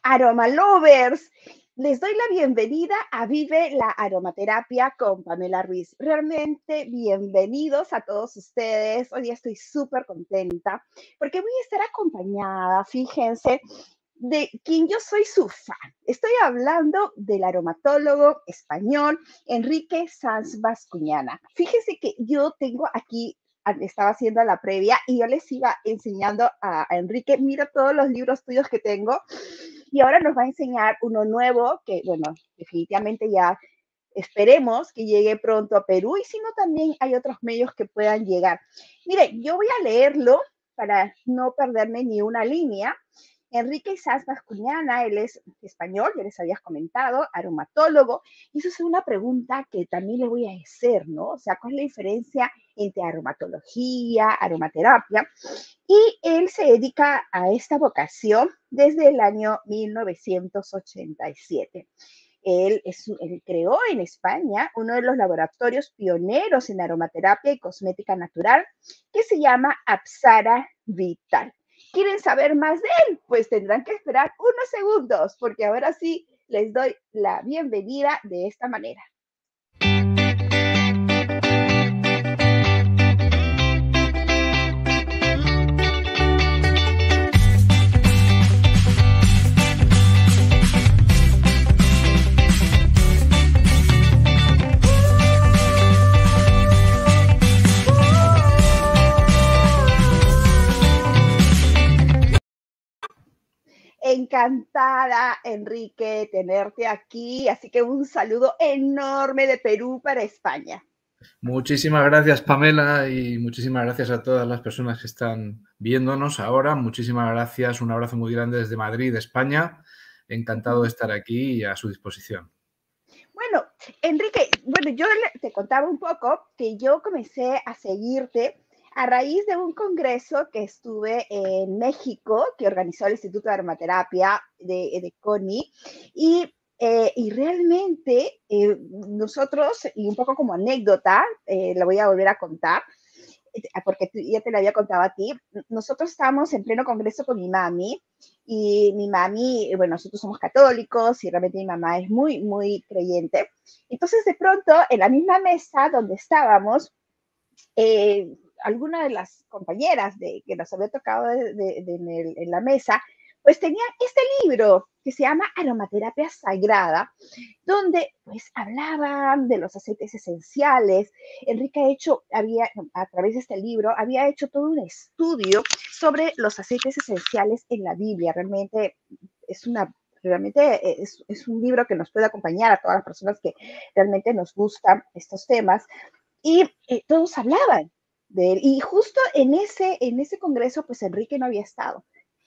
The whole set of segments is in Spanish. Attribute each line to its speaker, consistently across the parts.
Speaker 1: Aroma Lovers. Les doy la bienvenida a Vive la Aromaterapia con Pamela Ruiz. Realmente bienvenidos a todos ustedes. Hoy día estoy súper contenta porque voy a estar acompañada, fíjense, de quien yo soy su fan. Estoy hablando del aromatólogo español Enrique Sanz Bascuñana. Fíjense que yo tengo aquí, estaba haciendo la previa y yo les iba enseñando a Enrique, mira todos los libros tuyos que tengo, y ahora nos va a enseñar uno nuevo que, bueno, definitivamente ya esperemos que llegue pronto a Perú, y si no, también hay otros medios que puedan llegar. Mire, yo voy a leerlo para no perderme ni una línea. Enrique Sanz Bascuñana, él es español, ya les habías comentado, aromatólogo, y eso es una pregunta que también le voy a hacer, ¿no? O sea, ¿cuál es la diferencia entre aromatología, aromaterapia? Y él se dedica a esta vocación desde el año 1987. Él creó en España uno de los laboratorios pioneros en aromaterapia y cosmética natural que se llama Apsara Vital. ¿Quieren saber más de él? Pues tendrán que esperar unos segundos, porque ahora sí les doy la bienvenida de esta manera. Encantada, Enrique, tenerte aquí. Así que un saludo enorme de Perú para España.
Speaker 2: Muchísimas gracias, Pamela, y muchísimas gracias a todas las personas que están viéndonos ahora. Muchísimas gracias, un abrazo muy grande desde Madrid, España. Encantado de estar aquí y a su disposición.
Speaker 1: Bueno, Enrique, yo te contaba un poco que yo comencé a seguirte a raíz de un congreso que estuve en México, que organizó el Instituto de Aromaterapia de CONI, y realmente nosotros, y un poco como anécdota, la voy a volver a contar, porque ya te lo había contado a ti, nosotros estábamos en pleno congreso con mi mami, y mi mami, bueno, nosotros somos católicos y realmente mi mamá es muy, muy creyente. Entonces, de pronto, en la misma mesa donde estábamos, alguna de las compañeras que nos había tocado en la mesa, pues tenían este libro que se llama Aromaterapia Sagrada, donde pues hablaban de los aceites esenciales. Enrique a través de este libro, había hecho todo un estudio sobre los aceites esenciales en la Biblia. Realmente es un libro que nos puede acompañar a todas las personas que realmente nos gustan estos temas. Y todos hablaban de él. Y justo en ese congreso, pues Enrique no había estado.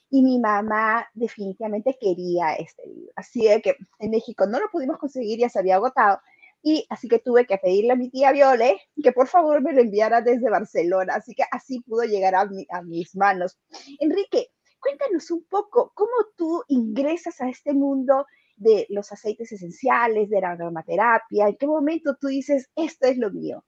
Speaker 1: Y mi mamá definitivamente quería este libro. Así de que en México no lo pudimos conseguir, ya se había agotado. Y así que tuve que pedirle a mi tía Viole que por favor me lo enviara desde Barcelona. Así que así pudo llegar a mis manos. Enrique, cuéntanos un poco cómo tú ingresas a este mundo de los aceites esenciales, de la aromaterapia. ¿En qué momento tú dices, esto es lo mío?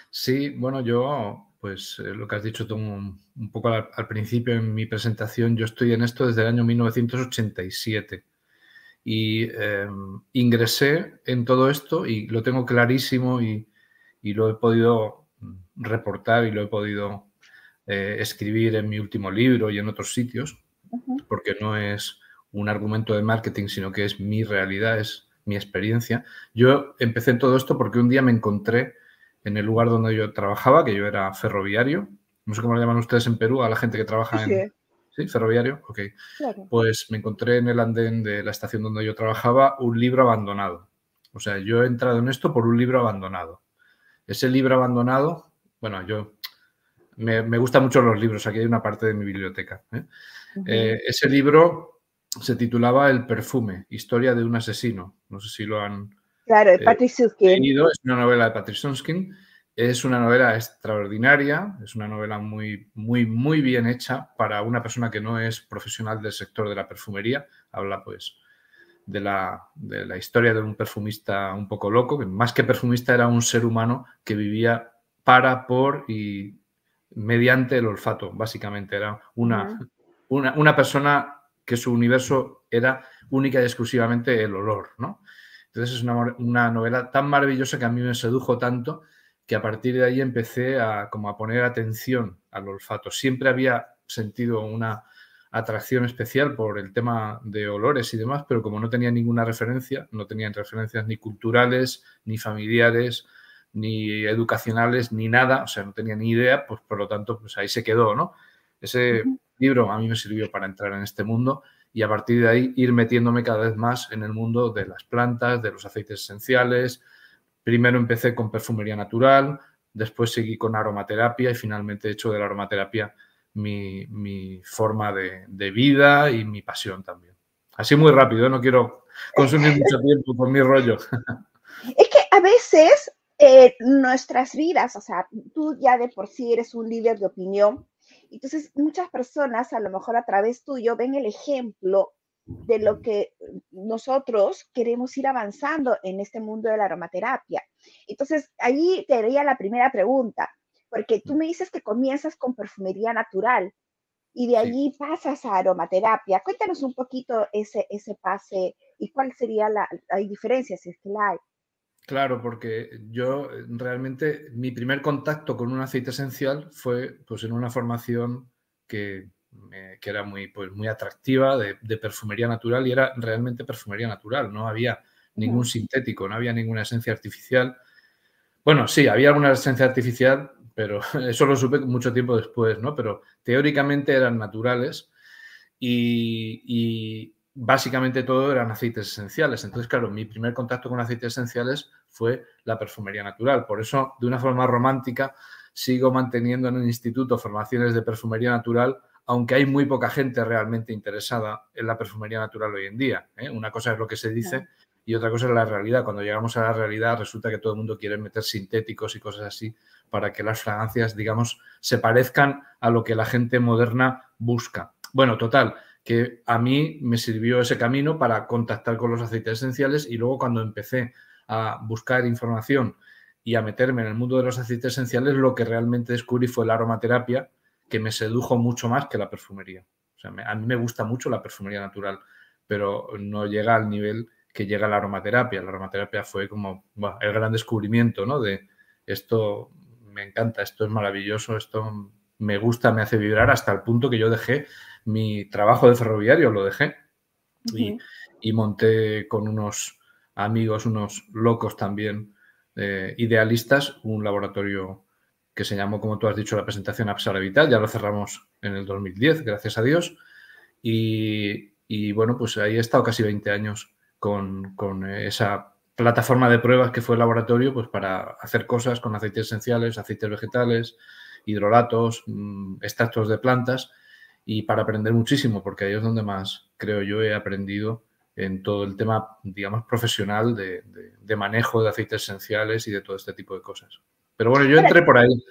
Speaker 2: Sí, bueno, yo, pues lo que has dicho tú un poco al principio en mi presentación, yo estoy en esto desde el año 1987 y ingresé en todo esto y lo tengo clarísimo y lo he podido reportar y lo he podido escribir en mi último libro y en otros sitios, porque no es un argumento de marketing, sino que es mi realidad, es mi experiencia. Yo empecé en todo esto porque un día me encontré en el lugar donde yo trabajaba, que yo era ferroviario. No sé cómo lo llaman ustedes en Perú a la gente que trabaja
Speaker 1: Sí,
Speaker 2: en... ¿Sí? ¿Ferroviario? Ok.
Speaker 1: claro.
Speaker 2: Pues me encontré en el andén de la estación donde yo trabajaba un libro abandonado. O sea, yo he entrado en esto por un libro abandonado. Ese libro abandonado, bueno, me gustan mucho los libros, aquí hay una parte de mi biblioteca. Ese libro se titulaba El perfume, historia de un asesino. No sé si lo han
Speaker 1: Claro, de Patrick Süskind.
Speaker 2: leído. Es una novela de Patrick Süskind. Es una novela extraordinaria, es una novela muy, muy, muy bien hecha para una persona que no es profesional del sector de la perfumería. Habla, pues, de la historia de un perfumista un poco loco, que más que perfumista era un ser humano que vivía por y mediante el olfato, básicamente. Era una persona que su universo era única y exclusivamente el olor, ¿no? Entonces es una novela tan maravillosa que a mí me sedujo tanto que a partir de ahí empecé como a poner atención al olfato. Siempre había sentido una atracción especial por el tema de olores y demás, pero como no tenía ninguna referencia, no tenían referencias ni culturales, ni familiares, ni educacionales, ni nada, o sea, no tenía ni idea, pues por lo tanto, pues ahí se quedó, ¿no? Ese libro a mí me sirvió para entrar en este mundo y a partir de ahí ir metiéndome cada vez más en el mundo de las plantas, de los aceites esenciales. Primero empecé con perfumería natural, después seguí con aromaterapia y finalmente he hecho de la aromaterapia mi forma de vida y mi pasión también. Así muy rápido, no quiero consumir mucho tiempo por mi rollo.
Speaker 1: Es que a veces nuestras vidas, o sea, tú ya de por sí eres un líder de opinión, entonces muchas personas a lo mejor a través tuyo ven el ejemplo de lo que nosotros queremos ir avanzando en este mundo de la aromaterapia. Entonces, ahí te haría la primera pregunta, porque tú me dices que comienzas con perfumería natural y de allí
Speaker 2: Sí.
Speaker 1: pasas a aromaterapia. Cuéntanos un poquito ese pase y cuál sería hay diferencias, si es que la hay.
Speaker 2: Claro, porque yo realmente mi primer contacto con un aceite esencial fue pues en una formación que era muy, pues, muy atractiva de perfumería natural y era realmente perfumería natural, no había ningún
Speaker 1: Ujú.
Speaker 2: sintético, no había ninguna esencia artificial. Bueno, sí, había alguna esencia artificial, pero eso lo supe mucho tiempo después, ¿no? Pero teóricamente eran naturales y básicamente todo eran aceites esenciales. Entonces, claro, mi primer contacto con aceites esenciales fue la perfumería natural. Por eso, de una forma romántica, sigo manteniendo en el instituto formaciones de perfumería natural, aunque hay muy poca gente realmente interesada en la perfumería natural hoy en día, ¿eh? Una cosa es lo que se dice y otra cosa es la realidad. Cuando llegamos a la realidad resulta que todo el mundo quiere meter sintéticos y cosas así para que las fragancias, digamos, se parezcan a lo que la gente moderna busca. Bueno, total, que a mí me sirvió ese camino para contactar con los aceites esenciales y luego cuando empecé a buscar información y a meterme en el mundo de los aceites esenciales, lo que realmente descubrí fue la aromaterapia, que me sedujo mucho más que la perfumería. O sea, a mí me gusta mucho la perfumería natural, pero no llega al nivel que llega la aromaterapia. La aromaterapia fue como bueno, el gran descubrimiento, ¿no? De esto me encanta, esto es maravilloso, esto me gusta, me hace vibrar hasta el punto que yo dejé mi trabajo de ferroviario, lo dejé y,
Speaker 1: Ujú.
Speaker 2: y monté con unos amigos, unos locos también, idealistas, un laboratorio que se llamó, como tú has dicho, la presentación Apsara Vital. Ya lo cerramos en el 2010, gracias a Dios. Y bueno, pues ahí he estado casi 20 años con esa plataforma de pruebas que fue el laboratorio, pues para hacer cosas con aceites esenciales, aceites vegetales, hidrolatos, extractos de plantas y para aprender muchísimo, porque ahí es donde más, creo yo, he aprendido en todo el tema, digamos, profesional de manejo de aceites esenciales y de todo este tipo de cosas. Pero bueno, yo
Speaker 1: Ahora,
Speaker 2: entré por ahí,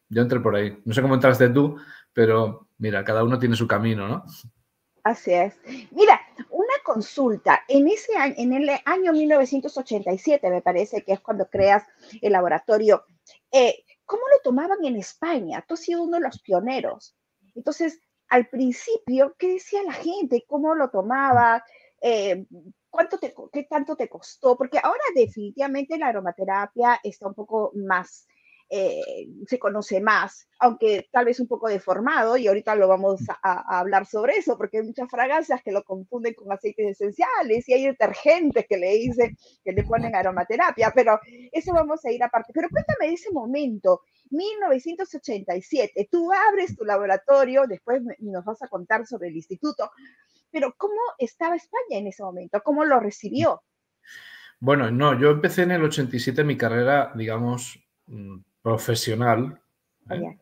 Speaker 2: yo entré por ahí. No sé cómo entraste tú, pero mira, cada uno tiene su camino, ¿no?
Speaker 1: así es. Mira, una consulta. En ese año, en el año 1987, me parece que es cuando creas el laboratorio. ¿Cómo lo tomaban en España? Tú has sido uno de los pioneros. Entonces, al principio, ¿qué decía la gente? ¿Cómo lo tomaba? Eh, ¿Qué tanto te costó? Porque ahora definitivamente la aromaterapia está un poco más se conoce más, aunque tal vez un poco deformado, y ahorita lo vamos a hablar sobre eso, porque hay muchas fragancias que lo confunden con aceites esenciales y hay detergentes que le dicen que le ponen aromaterapia, pero eso vamos a ir aparte. Pero cuéntame de ese momento, 1987, tú abres tu laboratorio, después nos vas a contar sobre el instituto, pero ¿cómo estaba España en ese momento? ¿Cómo lo recibió?
Speaker 2: Bueno, no, yo empecé en el 87 mi carrera, digamos, profesional, ¿eh?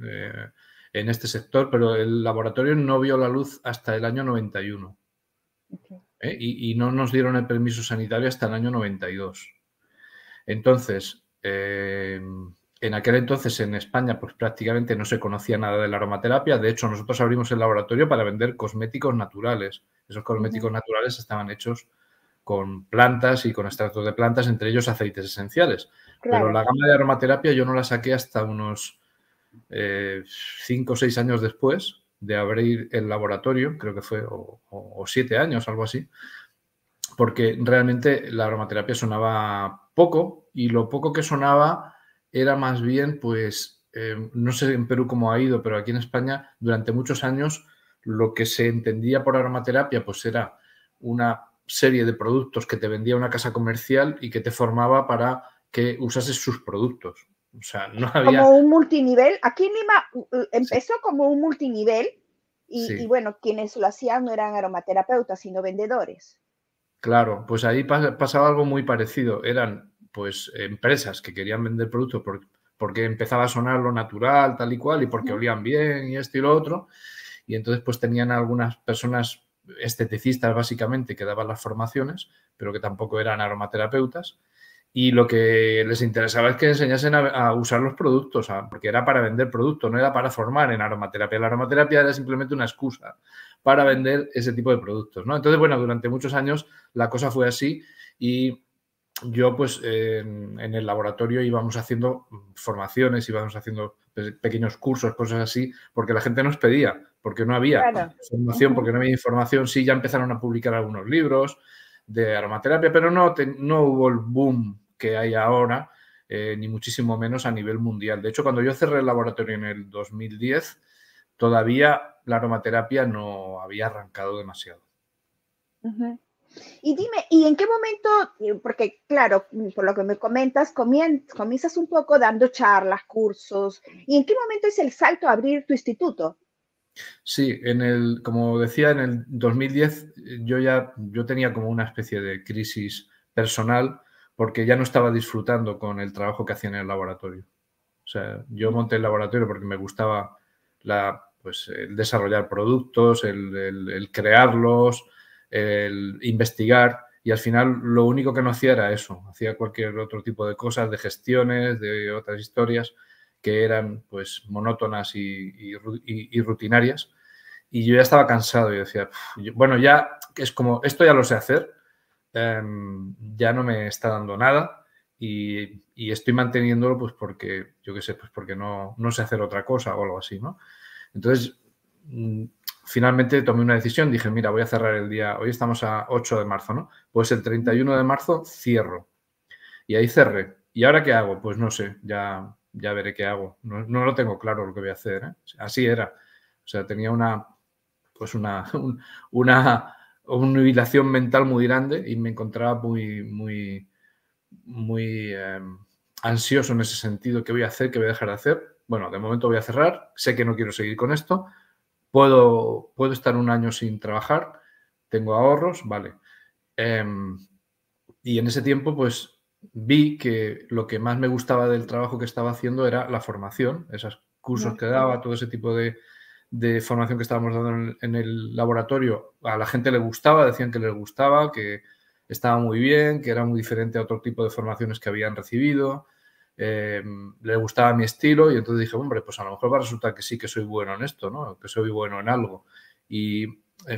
Speaker 2: Eh, en este sector, pero el laboratorio no vio la luz hasta el año 91,
Speaker 1: Okay.
Speaker 2: ¿eh? Y no nos dieron el permiso sanitario hasta el año 92. Entonces, en aquel entonces en España pues prácticamente no se conocía nada de la aromaterapia. De hecho, nosotros abrimos el laboratorio para vender cosméticos naturales. Esos cosméticos naturales estaban hechos con plantas y con extractos de plantas, entre ellos aceites esenciales. Pero
Speaker 1: Claro.
Speaker 2: la gama de aromaterapia yo no la saqué hasta unos 5 o 6 años después, de abrir el laboratorio, creo que fue, o 7 años, algo así, porque realmente la aromaterapia sonaba poco y lo poco que sonaba era más bien, pues, no sé en Perú cómo ha ido, pero aquí en España durante muchos años lo que se entendía por aromaterapia pues era una serie de productos que te vendía una casa comercial y que te formaba para que usases sus productos. O sea, no había...
Speaker 1: Como un multinivel. Aquí en Lima
Speaker 2: Sí,
Speaker 1: empezó como un multinivel y
Speaker 2: sí.
Speaker 1: bueno, quienes lo hacían no eran aromaterapeutas, sino vendedores.
Speaker 2: Claro, pues ahí pasaba algo muy parecido. Eran pues empresas que querían vender productos porque empezaba a sonar lo natural, tal y cual, y porque
Speaker 1: Ujú.
Speaker 2: olían bien y esto y lo otro. Y entonces pues tenían algunas personas esteticistas básicamente que daban las formaciones, pero que tampoco eran aromaterapeutas. Y lo que les interesaba es que enseñasen a usar los productos, porque era para vender productos, no era para formar en aromaterapia. La aromaterapia era simplemente una excusa para vender ese tipo de productos, ¿no? Entonces, bueno, durante muchos años la cosa fue así y yo, pues, en el laboratorio íbamos haciendo formaciones, íbamos haciendo pequeños cursos, cosas así, porque la gente nos pedía, porque no había
Speaker 1: Claro.
Speaker 2: formación,
Speaker 1: Ujú.
Speaker 2: porque no había información. Sí, ya empezaron a publicar algunos libros de aromaterapia, pero no hubo el boom que hay ahora, ni muchísimo menos a nivel mundial. De hecho, cuando yo cerré el laboratorio en el 2010, todavía la aromaterapia no había arrancado demasiado.
Speaker 1: Ujú. Y dime, ¿y en qué momento, porque claro, por lo que me comentas, comienzas un poco dando charlas, cursos, ¿y en qué momento es el salto a abrir tu instituto?
Speaker 2: Sí, como decía, en el 2010 yo tenía como una especie de crisis personal porque ya no estaba disfrutando con el trabajo que hacía en el laboratorio. O sea, yo monté el laboratorio porque me gustaba pues, el desarrollar productos, el crearlos, el investigar y al final lo único que no hacía era eso. Hacía cualquier otro tipo de cosas, de gestiones, de otras historias que eran pues monótonas y rutinarias. Y yo ya estaba cansado y decía, bueno, ya es como, esto ya lo sé hacer, ya no me está dando nada y estoy manteniéndolo pues porque, yo qué sé, pues porque no sé hacer otra cosa o algo así, ¿no? Entonces, finalmente tomé una decisión, dije, mira, voy a cerrar el día, hoy estamos a 8 de marzo, ¿no? Pues el 31 de marzo cierro. Y ahí cerré. ¿Y ahora qué hago? Pues no sé, ya veré qué hago. No lo tengo claro lo que voy a hacer, ¿eh? Así era. O sea, tenía pues una humillación mental muy grande y me encontraba muy ansioso en ese sentido. ¿Qué voy a hacer? ¿Qué voy a dejar de hacer? Bueno, de momento voy a cerrar. Sé que no quiero seguir con esto. Puedo estar un año sin trabajar. Tengo ahorros, vale. Y en ese tiempo, pues vi que lo que más me gustaba del trabajo que estaba haciendo era la formación, esos cursos
Speaker 1: Ujú.
Speaker 2: que daba, todo ese tipo de formación que estábamos dando en el laboratorio. A la gente le gustaba, decían que les gustaba, que estaba muy bien, que era muy diferente a otro tipo de formaciones que habían recibido. Le gustaba mi estilo y entonces dije, hombre, pues a lo mejor va a resultar que sí que soy bueno en esto, ¿no? Que soy bueno en algo. Y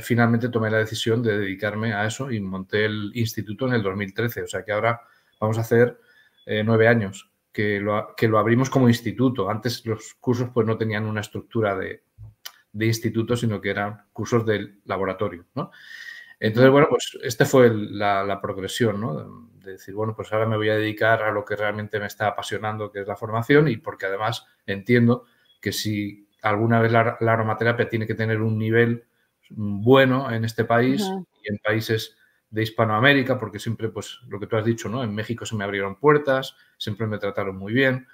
Speaker 2: finalmente tomé la decisión de dedicarme a eso y monté el instituto en el 2013. O sea que ahora vamos a hacer 9 años que lo abrimos como instituto. Antes los cursos pues no tenían una estructura de instituto, sino que eran cursos del laboratorio, ¿no? Entonces,
Speaker 1: Ujú.
Speaker 2: bueno, pues esta fue la progresión, ¿no? De decir, bueno, pues ahora me voy a dedicar a lo que realmente me está apasionando, que es la formación, y porque además entiendo que si alguna vez la aromaterapia tiene que tener un nivel bueno en este país
Speaker 1: Ujú.
Speaker 2: y en países de Hispanoamérica, porque siempre, pues lo que tú has dicho, ¿no? En México se me abrieron puertas, siempre me trataron muy bien,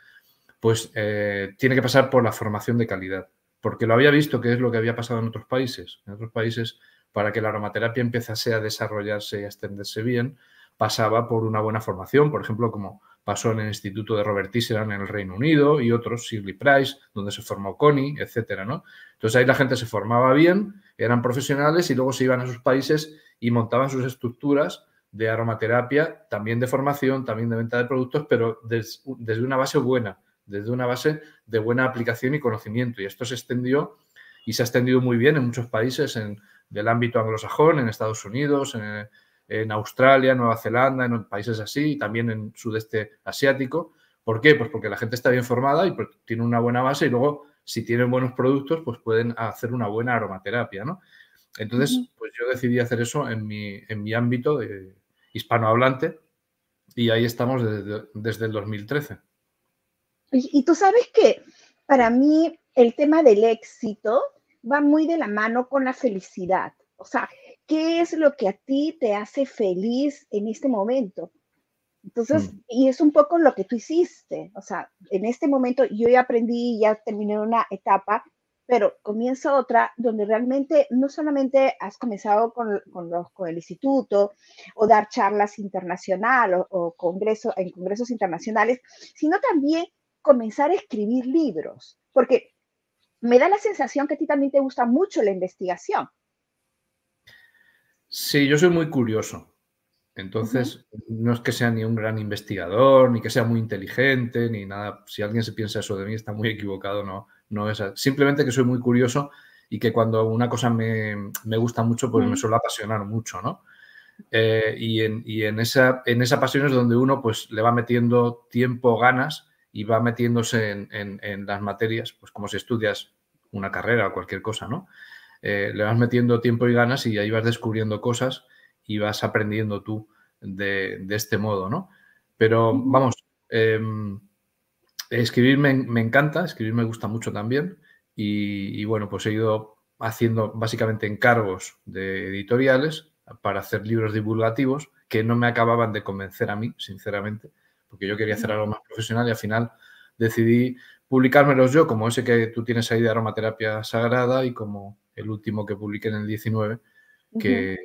Speaker 2: pues tiene que pasar por la formación de calidad. Porque lo había visto que es lo que había pasado en otros países. En otros países, para que la aromaterapia empezase a desarrollarse y a extenderse bien, pasaba por una buena formación, por ejemplo, como pasó en el Instituto de Robert Tisserand en el Reino Unido y otros, Shirley Price, donde se formó Connie, etcétera, ¿no? Entonces ahí la gente se formaba bien, eran profesionales y luego se iban a sus países y montaban sus estructuras de aromaterapia, también de formación, también de venta de productos, pero desde una base buena, desde una base de buena aplicación y conocimiento. Y esto se extendió y se ha extendido muy bien en muchos países del ámbito anglosajón, en Estados Unidos, en Australia, Nueva Zelanda, en países así, y también en sudeste asiático. ¿Por qué? Pues porque la gente está bien formada y tiene una buena base y luego si tienen buenos productos, pues pueden hacer una buena aromaterapia, ¿no? Entonces, pues yo decidí hacer eso en mi ámbito de hispanohablante y ahí estamos desde el 2013.
Speaker 1: Y tú sabes que para mí el tema del éxito va muy de la mano con la felicidad. O sea, ¿qué es lo que a ti te hace feliz en este momento? Entonces, y es un poco lo que tú hiciste. O sea, en este momento yo ya aprendí, ya terminé una etapa, pero comienza otra donde realmente no solamente has comenzado con el instituto o dar charlas internacionales o en congresos internacionales, sino también comenzar a escribir libros, porque me da la sensación que a ti también te gusta mucho la investigación.
Speaker 2: Sí, yo soy muy curioso. Entonces, no es que sea ni un gran investigador, ni que sea muy inteligente, ni nada. Si alguien se piensa eso de mí, está muy equivocado, no es así. Simplemente que soy muy curioso y que cuando una cosa me gusta mucho, pues me suele apasionar mucho, ¿no? Y en esa pasión es donde uno pues le va metiendo tiempo, ganas y va metiéndose en las materias, pues como si estudias una carrera o cualquier cosa, ¿no? Le vas metiendo tiempo y ganas y ahí vas descubriendo cosas y vas aprendiendo tú de este modo, ¿no? Pero vamos, escribir me encanta, escribir me gusta mucho también y bueno, pues he ido haciendo básicamente encargos de editoriales para hacer libros divulgativos que no me acababan de convencer a mí, sinceramente, porque yo quería hacer algo más profesional y al final decidí publicármelos yo, como ese que tú tienes ahí de aromaterapia sagrada y como el último que publiqué en el 19, que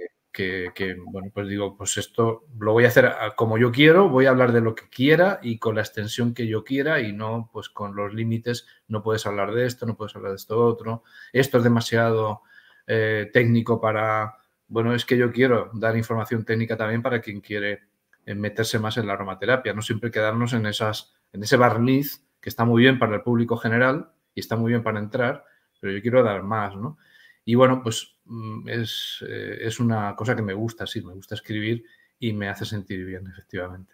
Speaker 2: bueno, pues digo, pues esto lo voy a hacer como yo quiero, voy a hablar de lo que quiera y con la extensión que yo quiera y no pues con los límites, no puedes hablar de esto, no puedes hablar de esto otro, esto es demasiado técnico para, bueno, es que yo quiero dar información técnica también para quien quiere meterse más en la aromaterapia, no siempre quedarnos en ese barniz que está muy bien para el público general y está muy bien para entrar, pero yo quiero dar más, ¿no? Y bueno, pues es una cosa que me gusta, sí, me gusta escribir y me hace sentir bien, efectivamente.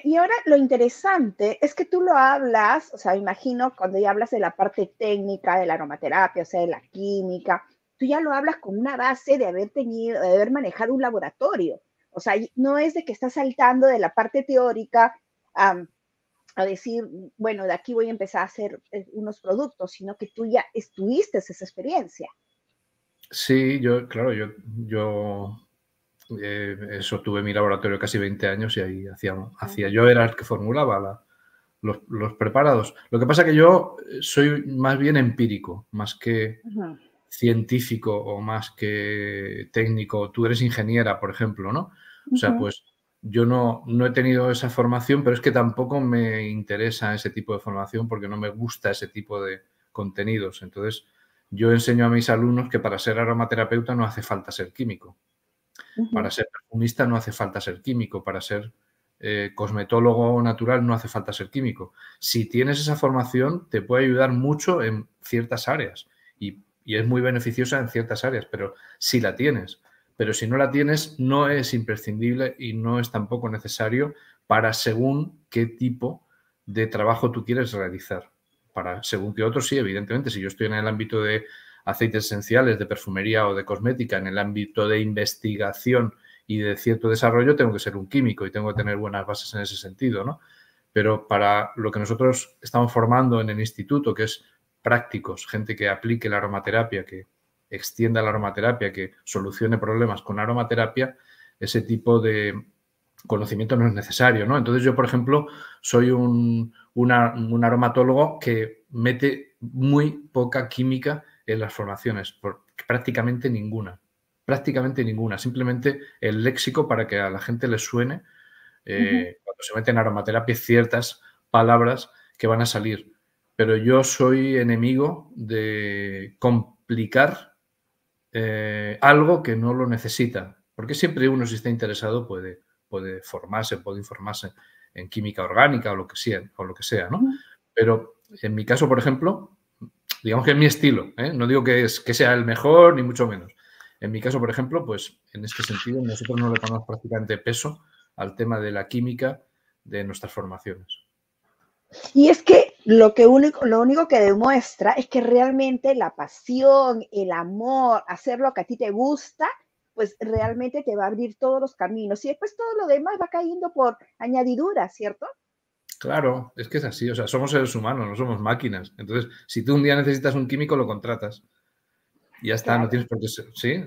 Speaker 1: Y ahora lo interesante es que tú lo hablas, o sea, imagino cuando ya hablas de la parte técnica de la aromaterapia, o sea, de la química, tú ya lo hablas con una base de haber tenido, de haber manejado un laboratorio. O sea, no es de que estás saltando de la parte teórica a decir, bueno, de aquí voy a empezar a hacer unos productos, sino que tú ya tuviste esa experiencia.
Speaker 2: Sí, claro, eso, tuve mi laboratorio casi 20 años y ahí yo era el que formulaba los preparados. Lo que pasa que yo soy más bien empírico, más que científico o más que técnico. Tú eres ingeniera, por ejemplo, ¿no? O sea, pues yo no he tenido esa formación, pero es que tampoco me interesa ese tipo de formación porque no me gusta ese tipo de contenidos. Entonces, yo enseño a mis alumnos que para ser aromaterapeuta no hace falta ser químico. Para ser perfumista no hace falta ser químico. Para ser cosmetólogo natural no hace falta ser químico. Si tienes esa formación, te puede ayudar mucho en ciertas áreas y es muy beneficiosa en ciertas áreas, pero si la tienes. Pero si no la tienes, no es imprescindible y no es tampoco necesario para según qué tipo de trabajo tú quieres realizar. Para según qué otros, sí, evidentemente. Si yo estoy en el ámbito de aceites esenciales, de perfumería o de cosmética, en el ámbito de investigación y de cierto desarrollo, tengo que ser un químico y tengo que tener buenas bases en ese sentido, ¿no? Pero para lo que nosotros estamos formando en el instituto, que es prácticos, gente que aplique la aromaterapia, que extienda la aromaterapia, que solucione problemas con aromaterapia, ese tipo de conocimiento no es necesario, ¿no? Entonces yo, por ejemplo, soy un aromatólogo que mete muy poca química en las formaciones, prácticamente ninguna. Prácticamente ninguna. Simplemente el léxico para que a la gente le suene cuando se mete en aromaterapia ciertas palabras que van a salir. Pero yo soy enemigo de complicar algo que no lo necesita. Porque siempre uno, si está interesado, puede formarse, puede informarse en química orgánica o lo que sea, ¿no? Pero en mi caso, por ejemplo, digamos que es mi estilo, ¿eh? No digo que sea el mejor, ni mucho menos. En mi caso, por ejemplo, pues en este sentido nosotros no le ponemos prácticamente peso al tema de la química de nuestras formaciones.
Speaker 1: Y es que lo único que demuestra es que realmente la pasión, el amor, hacer lo que a ti te gusta, pues realmente te va a abrir todos los caminos. Y después todo lo demás va cayendo por añadidura, ¿cierto?
Speaker 2: Claro, es que es así, o sea, somos seres humanos, no somos máquinas. Entonces, si tú un día necesitas un químico, lo contratas. Y ya está, no
Speaker 1: Claro.
Speaker 2: tienes por qué ser, sí,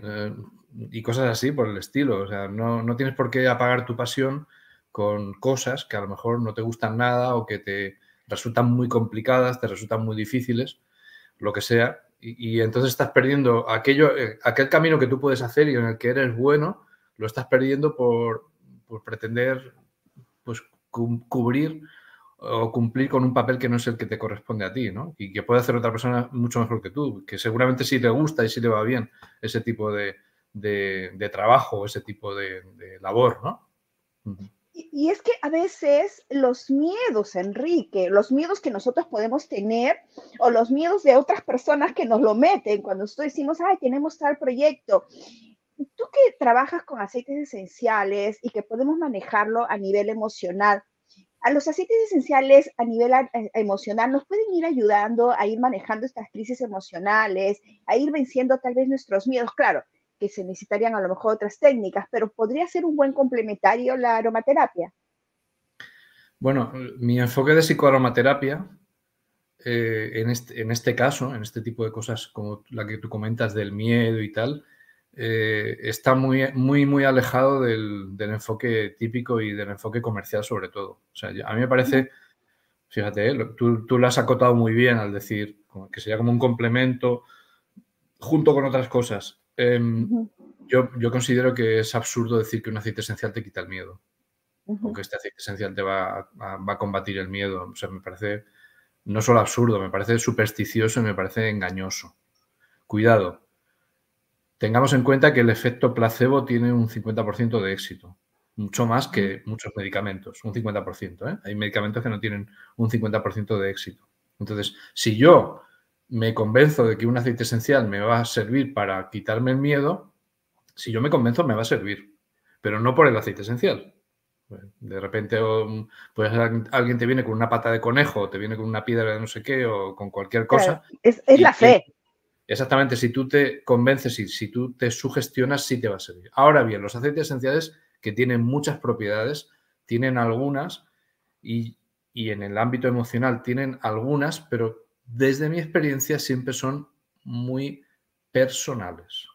Speaker 2: y cosas así por el estilo. O sea, no tienes por qué apagar tu pasión con cosas que a lo mejor no te gustan nada o que te resultan muy complicadas, te resultan muy difíciles, lo que sea. Y entonces estás perdiendo aquel camino que tú puedes hacer y en el que eres bueno, lo estás perdiendo por pretender pues, cubrir o cumplir con un papel que no es el que te corresponde a ti, ¿no? Y que puede hacer otra persona mucho mejor que tú, que seguramente sí le gusta y sí le va bien ese tipo de trabajo, ese tipo de labor, ¿no?
Speaker 1: Y es que a veces los miedos, Enrique, los miedos que nosotros podemos tener o los miedos de otras personas que nos lo meten cuando nosotros decimos, ay, tenemos tal proyecto. Tú que trabajas con aceites esenciales y que podemos manejarlo a nivel emocional, a los aceites esenciales a nivel emocional nos pueden ir ayudando a ir manejando estas crisis emocionales, a ir venciendo tal vez nuestros miedos. Claro, que se necesitarían a lo mejor otras técnicas, pero podría ser un buen complementario la aromaterapia.
Speaker 2: Bueno, mi enfoque de psicoaromaterapia, en este caso, en este tipo de cosas como la que tú comentas del miedo y tal, está muy alejado del enfoque típico y del enfoque comercial sobre todo. O sea, a mí me parece, fíjate, tú lo has acotado muy bien al decir que sería como un complemento junto con otras cosas. Yo considero que es absurdo decir que un aceite esencial te quita el miedo o que este aceite esencial te va a combatir el miedo. O sea, me parece no solo absurdo, me parece supersticioso y me parece engañoso. Cuidado, tengamos en cuenta que el efecto placebo tiene un 50% de éxito, mucho más que muchos medicamentos, un 50%, ¿eh? Hay medicamentos que no tienen un 50% de éxito. Entonces, si yo me convenzo de que un aceite esencial me va a servir para quitarme el miedo, si yo me convenzo me va a servir, pero no por el aceite esencial. De repente pues alguien te viene con una pata de conejo, te viene con una piedra de no sé qué o con cualquier
Speaker 1: Claro,
Speaker 2: cosa.
Speaker 1: es la fe.
Speaker 2: Exactamente, si tú te convences y si tú te sugestionas, sí te va a servir. Ahora bien, los aceites esenciales que tienen muchas propiedades, tienen algunas y en el ámbito emocional tienen algunas, pero desde mi experiencia siempre son muy personales.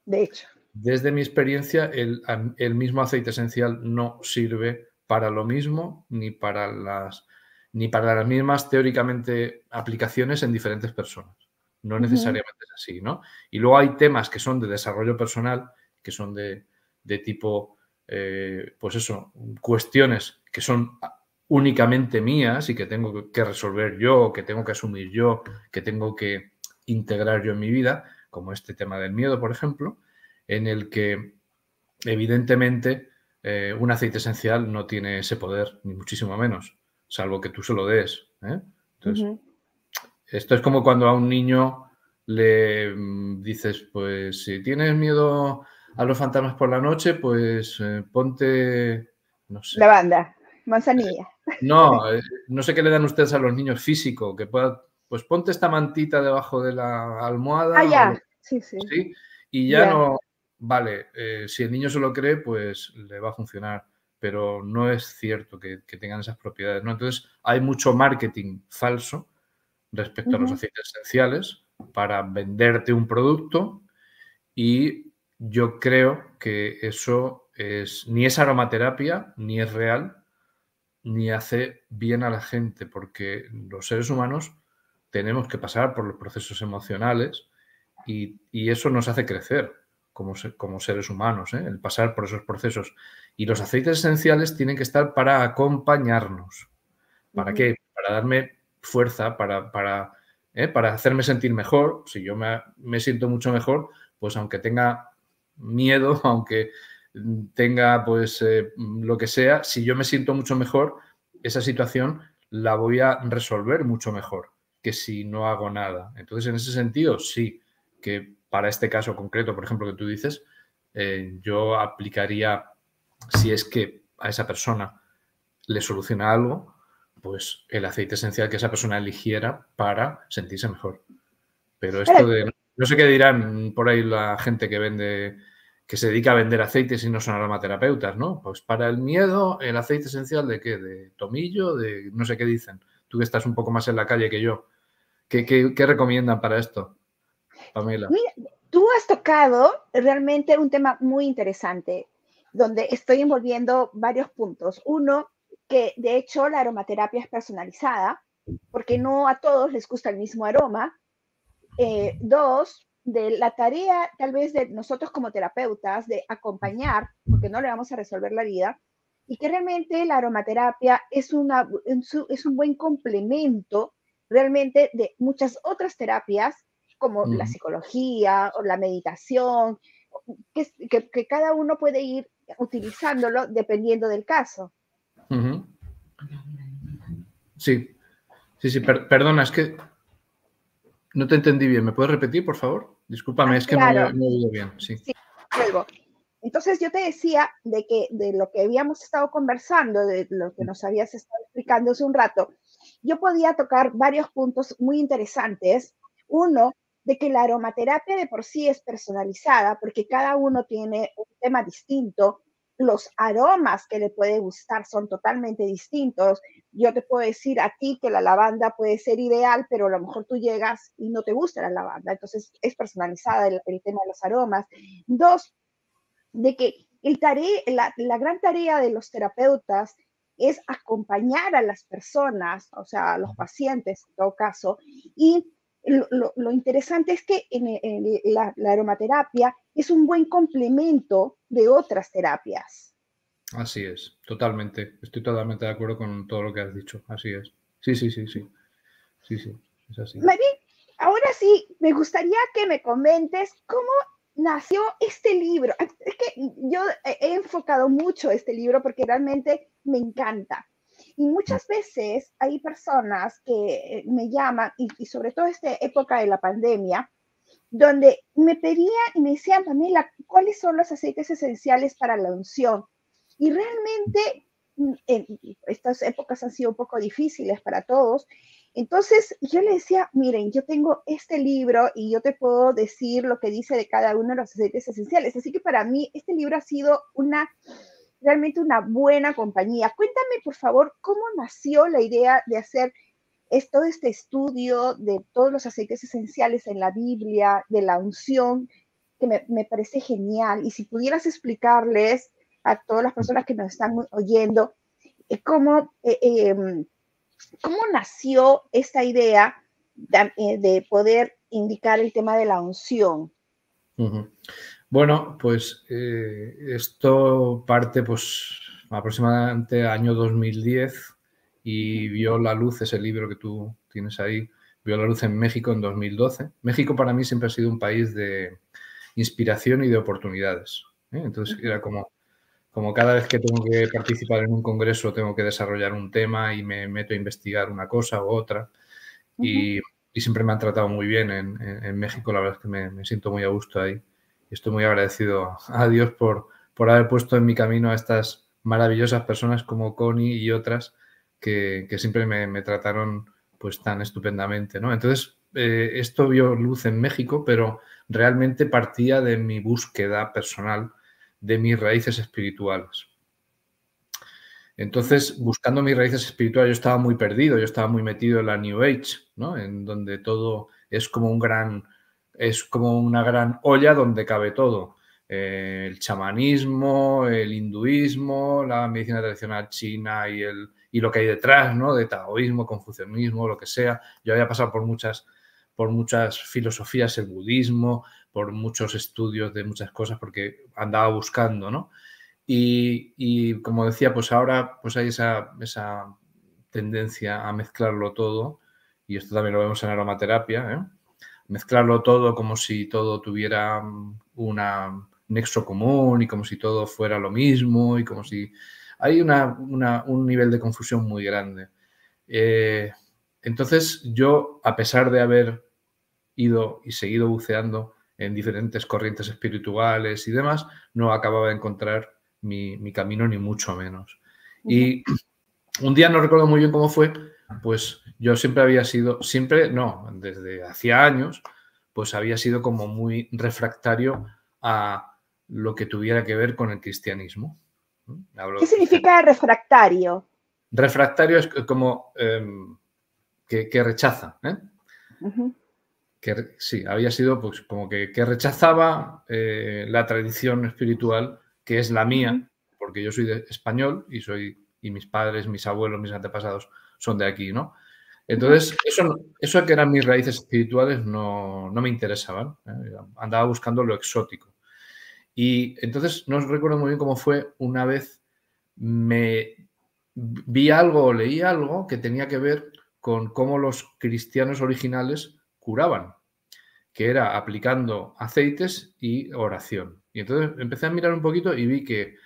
Speaker 1: De hecho.
Speaker 2: Desde mi experiencia, el mismo aceite esencial no sirve para lo mismo ni para las mismas teóricamente aplicaciones en diferentes personas. No necesariamente es así, ¿no? Y luego hay temas que son de desarrollo personal, que son de tipo, pues eso, cuestiones que son únicamente mías y que tengo que resolver yo, que tengo que asumir yo, que tengo que integrar yo en mi vida, como este tema del miedo, por ejemplo, en el que evidentemente un aceite esencial no tiene ese poder, ni muchísimo menos, salvo que tú se lo des. Entonces, esto es como cuando a un niño le dices, pues si tienes miedo a los fantasmas por la noche, pues ponte, no sé.
Speaker 1: Lavanda, manzanilla.
Speaker 2: No, no sé qué le dan ustedes a los niños físico, que pueda, pues ponte esta mantita debajo de la
Speaker 1: Ah,
Speaker 2: almohada o lo
Speaker 1: ya. Sí, sí.
Speaker 2: ¿sí? Y ya
Speaker 1: Ya.
Speaker 2: no, vale, si el niño se lo cree, pues le va a funcionar, pero no es cierto que tengan esas propiedades, ¿no? Entonces, hay mucho marketing falso respecto a los aceites esenciales para venderte un producto y yo creo que eso ni es aromaterapia, ni es real, ni hace bien a la gente, porque los seres humanos tenemos que pasar por los procesos emocionales y eso nos hace crecer como seres humanos, el pasar por esos procesos. Y los aceites esenciales tienen que estar para acompañarnos. ¿Para qué? Para darme fuerza, para hacerme sentir mejor. Si yo me siento mucho mejor, pues aunque tenga miedo, aunque tenga pues lo que sea, si yo me siento mucho mejor, esa situación la voy a resolver mucho mejor que si no hago nada. Entonces, en ese sentido, sí, que para este caso concreto, por ejemplo, que tú dices, yo aplicaría, si es que a esa persona le soluciona algo, pues el aceite esencial que esa persona eligiera para sentirse mejor. Pero esto de... No sé qué dirán por ahí la gente que vende, que se dedica a vender aceites y no son aromaterapeutas, ¿no? Pues para el miedo, el aceite esencial ¿de qué? De tomillo, de no sé qué dicen. Tú que estás un poco más en la calle que yo. ¿Qué recomiendan para esto, Pamela?
Speaker 1: Mira, tú has tocado realmente un tema muy interesante, donde estoy envolviendo varios puntos. Uno, que de hecho la aromaterapia es personalizada, porque no a todos les gusta el mismo aroma. Dos, de la tarea tal vez de nosotros como terapeutas de acompañar, porque no le vamos a resolver la vida, y que realmente la aromaterapia es un buen complemento realmente de muchas otras terapias, como la psicología o la meditación, que cada uno puede ir utilizándolo dependiendo del caso.
Speaker 2: Sí, perdona, es que no te entendí bien. ¿Me puedes repetir, por favor? Discúlpame, es que
Speaker 1: claro.
Speaker 2: no he oído bien. Sí.
Speaker 1: Vuelvo. Entonces yo te decía de lo que habíamos estado conversando, de lo que nos habías estado explicando hace un rato, yo podía tocar varios puntos muy interesantes. Uno, de que la aromaterapia de por sí es personalizada, porque cada uno tiene un tema distinto. Los aromas que le puede gustar son totalmente distintos. Yo te puedo decir a ti que la lavanda puede ser ideal, pero a lo mejor tú llegas y no te gusta la lavanda. Entonces es personalizada el tema de los aromas. Dos, de que la gran tarea de los terapeutas es acompañar a las personas, o sea, a los pacientes en todo caso, y lo interesante es que la aromaterapia es un buen complemento de otras terapias.
Speaker 2: Así es, totalmente. Estoy totalmente de acuerdo con todo lo que has dicho. Así es. Sí, es así.
Speaker 1: Mari, ahora sí, me gustaría que me comentes cómo nació este libro. Es que yo he enfocado mucho este libro porque realmente me encanta. Y muchas veces hay personas que me llaman, y sobre todo esta época de la pandemia, donde me pedían y me decían, Pamela, ¿cuáles son los aceites esenciales para la unción? Y realmente estas épocas han sido un poco difíciles para todos. Entonces yo le decía, miren, yo tengo este libro y yo te puedo decir lo que dice de cada uno de los aceites esenciales. Así que para mí este libro ha sido realmente una buena compañía. Cuéntame, por favor, cómo nació la idea de hacer todo este estudio de todos los aceites esenciales en la Biblia, de la unción, que me parece genial. Y si pudieras explicarles a todas las personas que nos están oyendo cómo nació esta idea de poder indicar el tema de la unción.
Speaker 2: Bueno, pues esto parte pues aproximadamente año 2010 y vio la luz, ese libro que tú tienes ahí, vio la luz en México en 2012. México para mí siempre ha sido un país de inspiración y de oportunidades. Entonces era como cada vez que tengo que participar en un congreso tengo que desarrollar un tema y me meto a investigar una cosa u otra. Y siempre me han tratado muy bien en México. La verdad es que me siento muy a gusto ahí. Y estoy muy agradecido a Dios por haber puesto en mi camino a estas maravillosas personas como Connie y otras que siempre me trataron pues tan estupendamente, ¿no? Entonces, esto vio luz en México, pero realmente partía de mi búsqueda personal de mis raíces espirituales. Entonces, buscando mis raíces espirituales, yo estaba muy perdido, yo estaba muy metido en la New Age, ¿no? En donde todo es como una gran olla donde cabe todo. El chamanismo, el hinduismo, la medicina tradicional china y lo que hay detrás, ¿no? De taoísmo, confucianismo, lo que sea. Yo había pasado por muchas filosofías, el budismo, por muchos estudios de muchas cosas, porque andaba buscando, ¿no? Y como decía, pues ahora pues hay esa tendencia a mezclarlo todo, y esto también lo vemos en aromaterapia, mezclarlo todo como si todo tuviera un nexo común y como si todo fuera lo mismo y como si... Hay un nivel de confusión muy grande. Entonces yo, a pesar de haber ido y seguido buceando en diferentes corrientes espirituales y demás, no acababa de encontrar mi camino, ni mucho menos. Y un día no recuerdo muy bien cómo fue, pues yo siempre había sido, desde hacía años, pues había sido como muy refractario a lo que tuviera que ver con el cristianismo. Hablo
Speaker 1: ¿Qué
Speaker 2: de cristianismo.
Speaker 1: significa refractario?
Speaker 2: Refractario es como que rechaza, ¿eh? Sí, había sido pues como que rechazaba la tradición espiritual que es la mía, porque yo soy español y mis padres, mis abuelos, mis antepasados son de aquí, ¿no? Entonces, eso que eran mis raíces espirituales no me interesaban, ¿eh? Andaba buscando lo exótico. Y entonces no recuerdo muy bien cómo fue, una vez me vi algo o leí algo que tenía que ver con cómo los cristianos originales curaban, que era aplicando aceites y oración. Y entonces empecé a mirar un poquito y vi que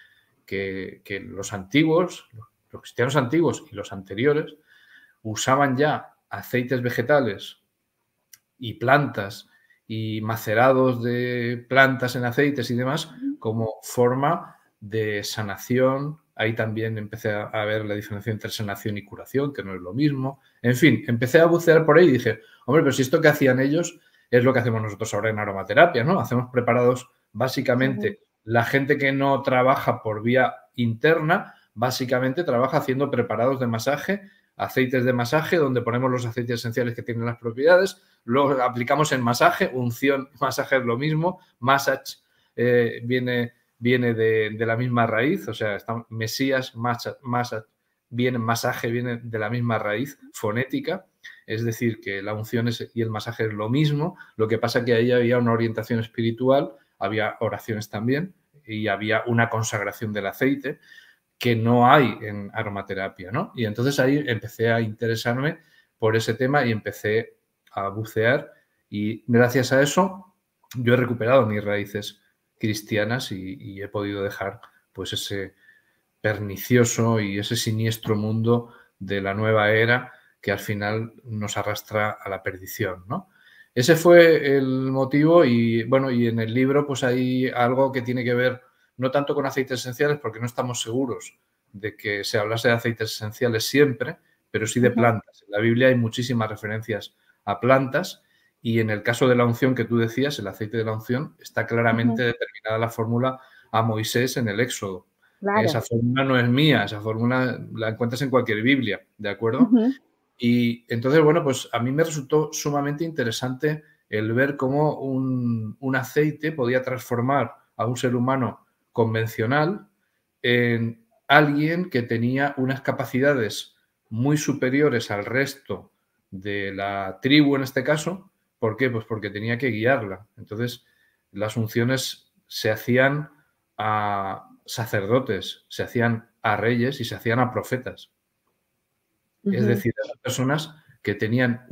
Speaker 2: los antiguos, los cristianos antiguos y los anteriores, usaban ya aceites vegetales y plantas y macerados de plantas en aceites y demás como forma de sanación. Ahí también empecé a ver la diferencia entre sanación y curación, que no es lo mismo. En fin, empecé a bucear por ahí y dije, hombre, pero si esto que hacían ellos es lo que hacemos nosotros ahora en aromaterapia, ¿no? Hacemos preparados, básicamente, la gente que no trabaja por vía interna, básicamente trabaja haciendo preparados de masaje, aceites de masaje, donde ponemos los aceites esenciales que tienen las propiedades, lo aplicamos en masaje, unción, masaje es lo mismo, massage viene de la misma raíz, o sea, mesías, massage, masaje viene de la misma raíz fonética, es decir, que la unción y el masaje es lo mismo, lo que pasa que ahí había una orientación espiritual, había oraciones también y había una consagración del aceite que no hay en aromaterapia, ¿no? Y entonces ahí empecé a interesarme por ese tema y empecé a bucear y gracias a eso yo he recuperado mis raíces cristianas y he podido dejar pues ese pernicioso y ese siniestro mundo de la nueva era que al final nos arrastra a la perdición, ¿no? Ese fue el motivo y bueno, y en el libro pues hay algo que tiene que ver no tanto con aceites esenciales porque no estamos seguros de que se hablase de aceites esenciales siempre, pero sí de plantas. En la Biblia hay muchísimas referencias a plantas y en el caso de la unción que tú decías, el aceite de la unción, está claramente determinada la fórmula a Moisés en el Éxodo.
Speaker 1: Claro.
Speaker 2: Esa fórmula no es mía, esa fórmula la encuentras en cualquier Biblia, ¿de acuerdo? Y entonces, bueno, pues a mí me resultó sumamente interesante el ver cómo un aceite podía transformar a un ser humano convencional en alguien que tenía unas capacidades muy superiores al resto de la tribu en este caso. ¿Por qué? Pues porque tenía que guiarla. Entonces, las unciones se hacían a sacerdotes, se hacían a reyes y se hacían a profetas. Es decir, eran personas que tenían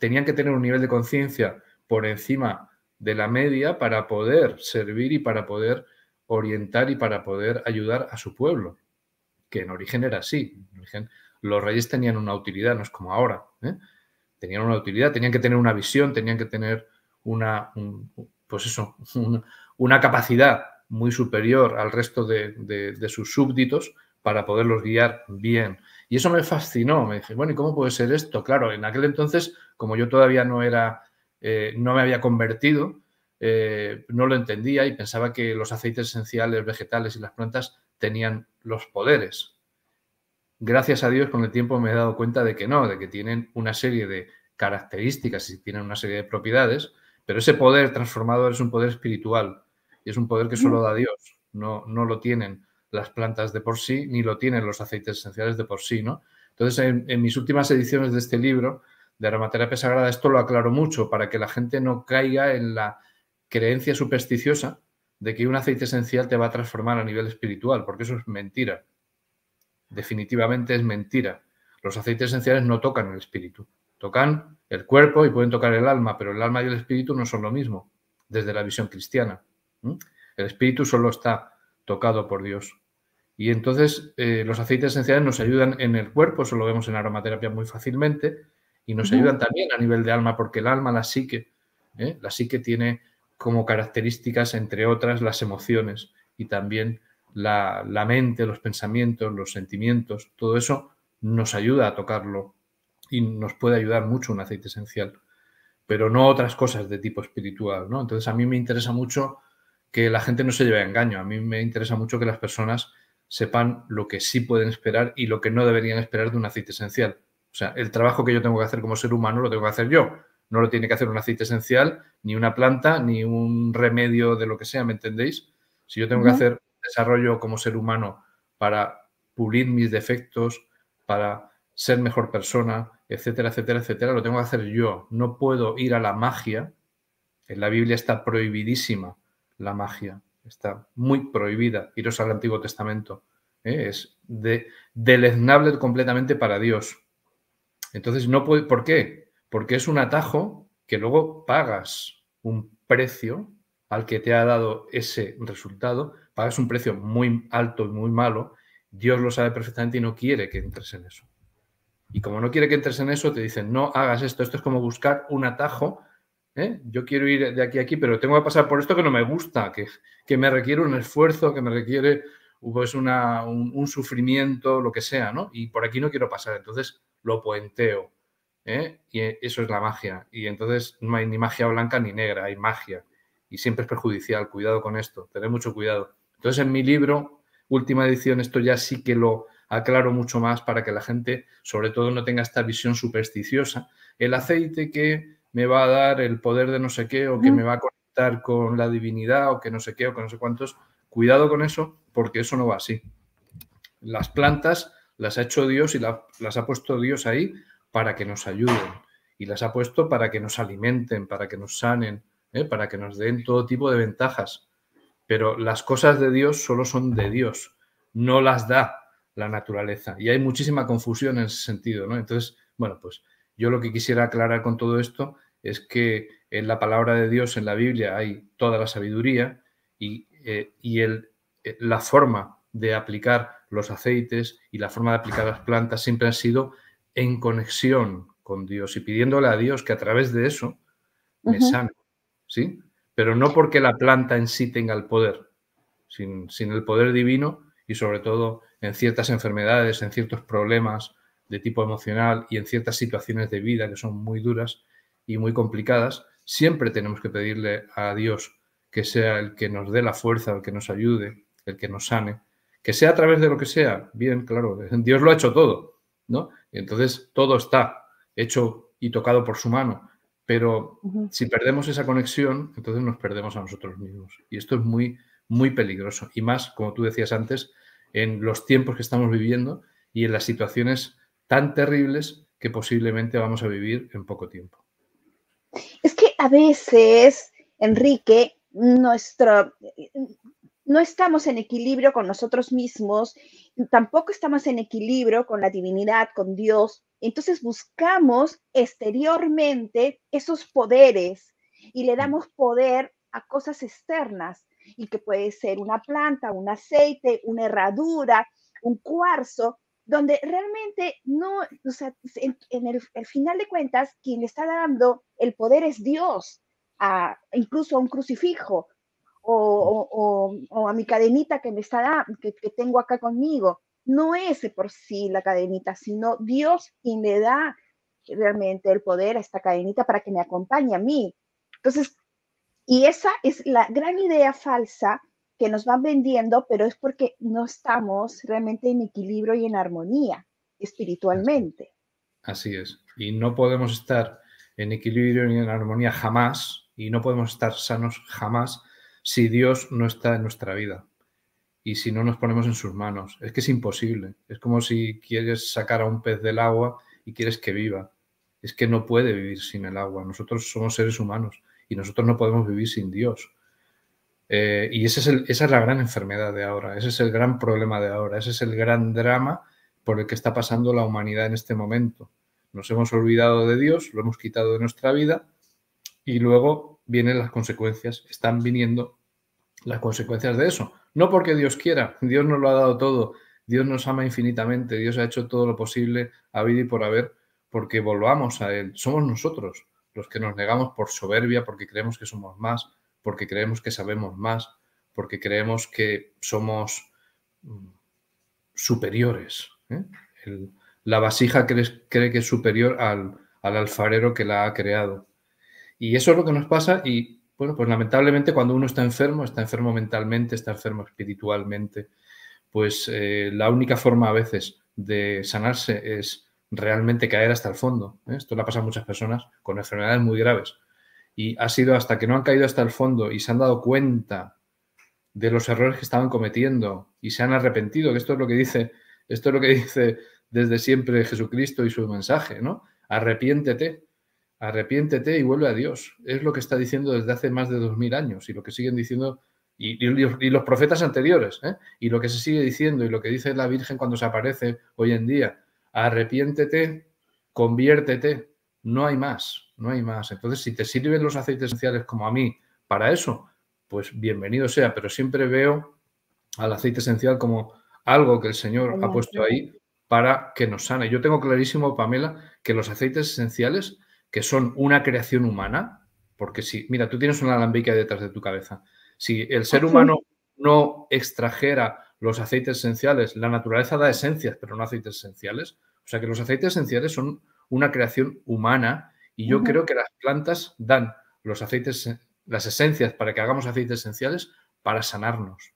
Speaker 2: tenían que tener un nivel de conciencia por encima de la media para poder servir y para poder orientar y para poder ayudar a su pueblo, que en origen era así. En origen, los reyes tenían una utilidad, no es como ahora, ¿eh? Tenían una utilidad, tenían que tener una visión, tenían que tener una capacidad muy superior al resto de sus súbditos para poderlos guiar bien. Y eso me fascinó. Me dije, bueno, ¿y cómo puede ser esto? Claro, en aquel entonces, como yo todavía no me había convertido, no lo entendía y pensaba que los aceites esenciales, vegetales y las plantas tenían los poderes. Gracias a Dios, con el tiempo me he dado cuenta de que no, de que tienen una serie de características y tienen una serie de propiedades, pero ese poder transformador es un poder espiritual y es un poder que solo da Dios. No lo tienen las plantas de por sí, ni lo tienen los aceites esenciales de por sí, ¿no? Entonces, en mis últimas ediciones de este libro, de Aromaterapia Sagrada, esto lo aclaro mucho para que la gente no caiga en la creencia supersticiosa de que un aceite esencial te va a transformar a nivel espiritual, porque eso es mentira. Definitivamente es mentira. Los aceites esenciales no tocan el espíritu. Tocan el cuerpo y pueden tocar el alma, pero el alma y el espíritu no son lo mismo desde la visión cristiana. El espíritu solo está tocado por Dios. Y entonces los aceites esenciales nos ayudan en el cuerpo, eso lo vemos en aromaterapia muy fácilmente, y nos ayudan también a nivel de alma, porque el alma, la psique tiene como características, entre otras, las emociones y también la mente, los pensamientos, los sentimientos, todo eso nos ayuda a tocarlo y nos puede ayudar mucho un aceite esencial, pero no otras cosas de tipo espiritual, ¿no? Entonces a mí me interesa mucho que la gente no se lleve a engaño, a mí me interesa mucho que las personas sepan lo que sí pueden esperar y lo que no deberían esperar de un aceite esencial. O sea, el trabajo que yo tengo que hacer como ser humano lo tengo que hacer yo. No lo tiene que hacer un aceite esencial, ni una planta, ni un remedio de lo que sea, ¿me entendéis? Si yo tengo que hacer desarrollo como ser humano para pulir mis defectos, para ser mejor persona, etcétera, etcétera, etcétera, lo tengo que hacer yo. No puedo ir a la magia. En la Biblia está prohibidísima la magia. Está muy prohibida. Iros al Antiguo Testamento. Es deleznable completamente para Dios. Entonces, no puede, ¿por qué? Porque es un atajo que luego pagas un precio al que te ha dado ese resultado, pagas un precio muy alto y muy malo, Dios lo sabe perfectamente y no quiere que entres en eso. Y como no quiere que entres en eso, te dicen, no hagas esto, esto es como buscar un atajo, yo quiero ir de aquí a aquí, pero tengo que pasar por esto que no me gusta, que me requiere un esfuerzo, que me requiere pues un sufrimiento, lo que sea, ¿no? Y por aquí no quiero pasar, entonces lo puenteo, y eso es la magia. Y entonces no hay ni magia blanca ni negra, hay magia. Y siempre es perjudicial, cuidado con esto, tened mucho cuidado. Entonces en mi libro, última edición, esto ya sí que lo aclaro mucho más para que la gente, sobre todo, no tenga esta visión supersticiosa. El aceite que me va a dar el poder de no sé qué, o que me va a conectar con la divinidad, o que no sé qué, o que no sé cuántos. Cuidado con eso, porque eso no va así. Las plantas las ha hecho Dios y las ha puesto Dios ahí para que nos ayuden. Y las ha puesto para que nos alimenten, para que nos sanen, para que nos den todo tipo de ventajas. Pero las cosas de Dios solo son de Dios, no las da la naturaleza. Y hay muchísima confusión en ese sentido, ¿no? Entonces, bueno, pues yo lo que quisiera aclarar con todo esto es que en la palabra de Dios, en la Biblia, hay toda la sabiduría y la forma de aplicar los aceites y la forma de aplicar las plantas siempre ha sido en conexión con Dios y pidiéndole a Dios que a través de eso me sane, ¿sí? Pero no porque la planta en sí tenga el poder, sin el poder divino y sobre todo en ciertas enfermedades, en ciertos problemas de tipo emocional y en ciertas situaciones de vida que son muy duras y muy complicadas, siempre tenemos que pedirle a Dios que sea el que nos dé la fuerza, el que nos ayude, el que nos sane, que sea a través de lo que sea, bien, claro, Dios lo ha hecho todo, ¿no? Y entonces todo está hecho y tocado por su mano, pero si perdemos esa conexión, entonces nos perdemos a nosotros mismos. Y esto es muy, muy peligroso. Y más, como tú decías antes, en los tiempos que estamos viviendo y en las situaciones tan terribles que posiblemente vamos a vivir en poco tiempo.
Speaker 1: Es que a veces, Enrique, no estamos en equilibrio con nosotros mismos, tampoco estamos en equilibrio con la divinidad, con Dios. Entonces buscamos exteriormente esos poderes y le damos poder a cosas externas, y que puede ser una planta, un aceite, una herradura, un cuarzo, donde realmente no, o sea, en el final de cuentas, quien le está dando el poder es Dios, incluso a un crucifijo o a mi cadenita que me está que tengo acá conmigo. No es de por sí la cadenita, sino Dios quien le da realmente el poder a esta cadenita para que me acompañe a mí. Entonces, y esa es la gran idea falsa que nos van vendiendo, pero es porque no estamos realmente en equilibrio y en armonía espiritualmente.
Speaker 2: Así es. Y no podemos estar en equilibrio y en armonía jamás, y no podemos estar sanos jamás si Dios no está en nuestra vida y si no nos ponemos en sus manos. Es que es imposible. Es como si quieres sacar a un pez del agua y quieres que viva. Es que no puede vivir sin el agua. Nosotros somos seres humanos y nosotros no podemos vivir sin Dios. Y esa es la gran enfermedad de ahora, ese es el gran problema de ahora, ese es el gran drama por el que está pasando la humanidad en este momento. Nos hemos olvidado de Dios, lo hemos quitado de nuestra vida y luego vienen las consecuencias, están viniendo las consecuencias de eso. No porque Dios quiera, Dios nos lo ha dado todo, Dios nos ama infinitamente, Dios ha hecho todo lo posible, habido y por haber, porque volvamos a Él. Somos nosotros los que nos negamos por soberbia, porque creemos que somos más, porque creemos que sabemos más, porque creemos que somos superiores. La vasija cree que es superior al alfarero que la ha creado. Y eso es lo que nos pasa y, bueno, pues lamentablemente cuando uno está enfermo mentalmente, está enfermo espiritualmente, pues la única forma a veces de sanarse es realmente caer hasta el fondo. Esto le ha pasado a muchas personas con enfermedades muy graves. Y ha sido hasta que no han caído hasta el fondo y se han dado cuenta de los errores que estaban cometiendo y se han arrepentido, que esto es lo que dice desde siempre Jesucristo y su mensaje, ¿no? Arrepiéntete y vuelve a Dios. Es lo que está diciendo desde hace más de 2000 años y lo que siguen diciendo y los profetas anteriores, y lo que se sigue diciendo y lo que dice la Virgen cuando se aparece hoy en día. Arrepiéntete, conviértete. No hay más, no hay más. Entonces, si te sirven los aceites esenciales como a mí para eso, pues bienvenido sea, pero siempre veo al aceite esencial como algo que el Señor ha puesto ahí para que nos sane. Yo tengo clarísimo, Pamela, que los aceites esenciales, que son una creación humana, porque si, mira, tú tienes una alambique detrás de tu cabeza. Si el ser humano no extrajera los aceites esenciales, la naturaleza da esencias, pero no aceites esenciales. O sea que los aceites esenciales son una creación humana y yo creo que las plantas dan los aceites, las esencias para que hagamos aceites esenciales para sanarnos.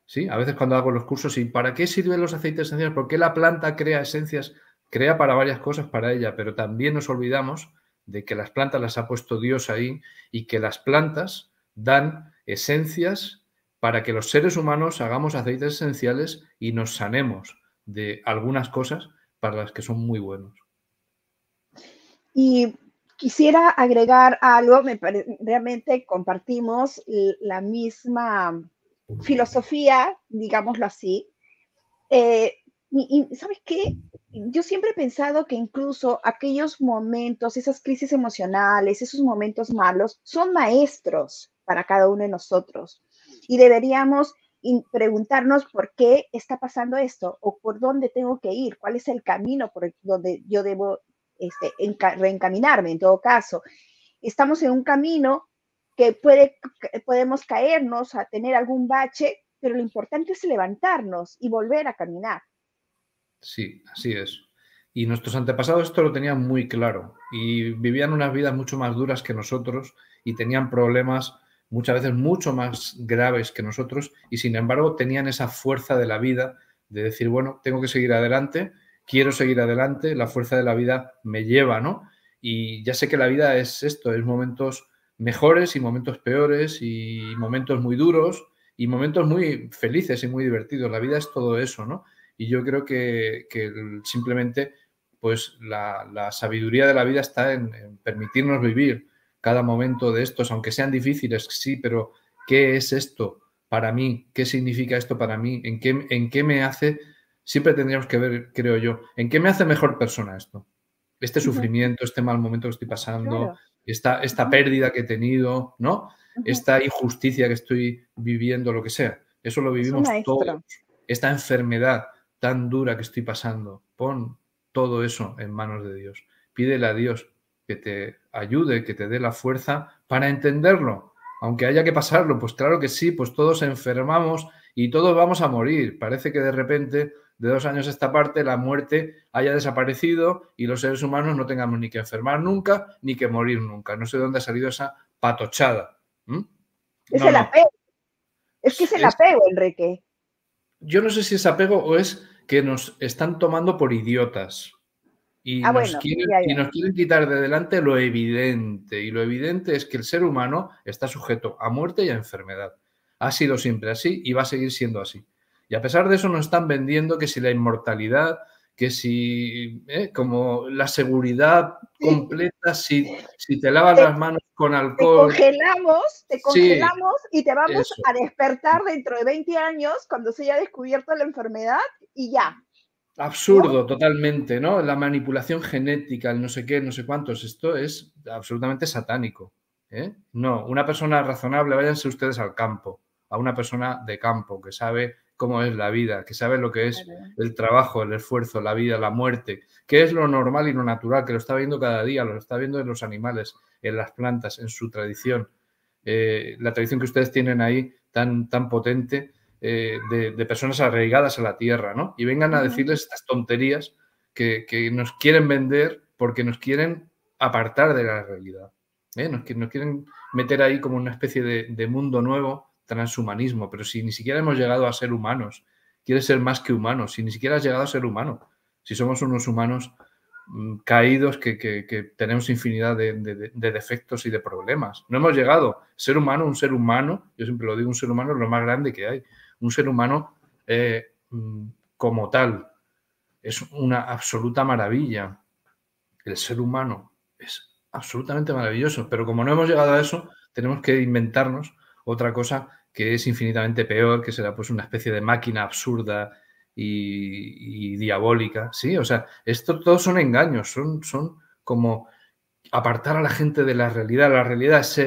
Speaker 2: ¿Sí? A veces cuando hago los cursos, ¿y para qué sirven los aceites esenciales? ¿Por qué la planta crea esencias? Crea para varias cosas para ella, pero también nos olvidamos de que las plantas las ha puesto Dios ahí y que las plantas dan esencias para que los seres humanos hagamos aceites esenciales y nos sanemos de algunas cosas para las que son muy buenos.
Speaker 1: Y quisiera agregar algo, realmente compartimos la misma filosofía, digámoslo así. Y ¿sabes qué? Yo siempre he pensado que incluso aquellos momentos, esas crisis emocionales, esos momentos malos, son maestros para cada uno de nosotros. Y deberíamos preguntarnos por qué está pasando esto o por dónde tengo que ir, cuál es el camino por donde yo debo reencaminarme en todo caso. Estamos en un camino que podemos caernos, a tener algún bache, pero lo importante es levantarnos y volver a caminar.
Speaker 2: Sí, así es. Y nuestros antepasados esto lo tenían muy claro y vivían unas vidas mucho más duras que nosotros y tenían problemas muchas veces mucho más graves que nosotros y sin embargo tenían esa fuerza de la vida de decir, bueno, tengo que seguir adelante, quiero seguir adelante, la fuerza de la vida me lleva, ¿no? Y ya sé que la vida es esto, es momentos mejores y momentos peores y momentos muy duros y momentos muy felices y muy divertidos. La vida es todo eso, ¿no? Y yo creo que simplemente pues la sabiduría de la vida está en permitirnos vivir cada momento de estos, aunque sean difíciles, sí, pero ¿qué es esto para mí? ¿Qué significa esto para mí? ¿En qué me hace? Siempre tendríamos que ver, creo yo, ¿en qué me hace mejor persona esto? Este sufrimiento, este mal momento que estoy pasando, claro. esta pérdida que he tenido, ¿no? Esta injusticia que estoy viviendo, lo que sea. Eso lo vivimos todos. Esta enfermedad tan dura que estoy pasando, pon todo eso en manos de Dios. Pídele a Dios que te ayude, que te dé la fuerza para entenderlo. Aunque haya que pasarlo, pues claro que sí, pues todos enfermamos y todos vamos a morir. Parece que de repente, de 2 años a esta parte, la muerte haya desaparecido y los seres humanos no tengamos ni que enfermar nunca, ni que morir nunca. No sé de dónde ha salido esa patochada.
Speaker 1: Es el apego. Es que es el apego, Enrique.
Speaker 2: Yo no sé si es apego o es que nos están tomando por idiotas y nos quieren quitar de delante lo evidente. Y lo evidente es que el ser humano está sujeto a muerte y a enfermedad. Ha sido siempre así y va a seguir siendo así. Y a pesar de eso nos están vendiendo que si la inmortalidad, que si como la seguridad completa, si te lavas las manos con alcohol.
Speaker 1: Te congelamos y te vamos a despertar dentro de 20 años cuando se haya descubierto la enfermedad y ya.
Speaker 2: Absurdo, ¿no? Totalmente, ¿no? La manipulación genética, el no sé qué, no sé cuántos, esto es absolutamente satánico. No, una persona razonable, váyanse ustedes al campo, a una persona de campo que sabe cómo es la vida, que sabe lo que es el trabajo, el esfuerzo, la vida, la muerte, que es lo normal y lo natural, que lo está viendo cada día, lo está viendo en los animales, en las plantas, en su tradición. La tradición que ustedes tienen ahí tan potente, de personas arraigadas a la tierra, ¿no? Y vengan a decirles estas tonterías que nos quieren vender porque nos quieren apartar de la realidad. Nos quieren meter ahí como una especie de mundo nuevo, transhumanismo, pero si ni siquiera hemos llegado a ser humanos, quieres ser más que humanos, si ni siquiera has llegado a ser humano, si somos unos humanos caídos que tenemos infinidad de defectos y de problemas. No hemos llegado. Ser humano, un ser humano, yo siempre lo digo, un ser humano es lo más grande que hay. Un ser humano como tal es una absoluta maravilla. El ser humano es absolutamente maravilloso, pero como no hemos llegado a eso, tenemos que inventarnos otra cosa que es infinitamente peor, que será pues una especie de máquina absurda y diabólica. Sí, o sea, esto todos son engaños, son como apartar a la gente de la realidad. La realidad es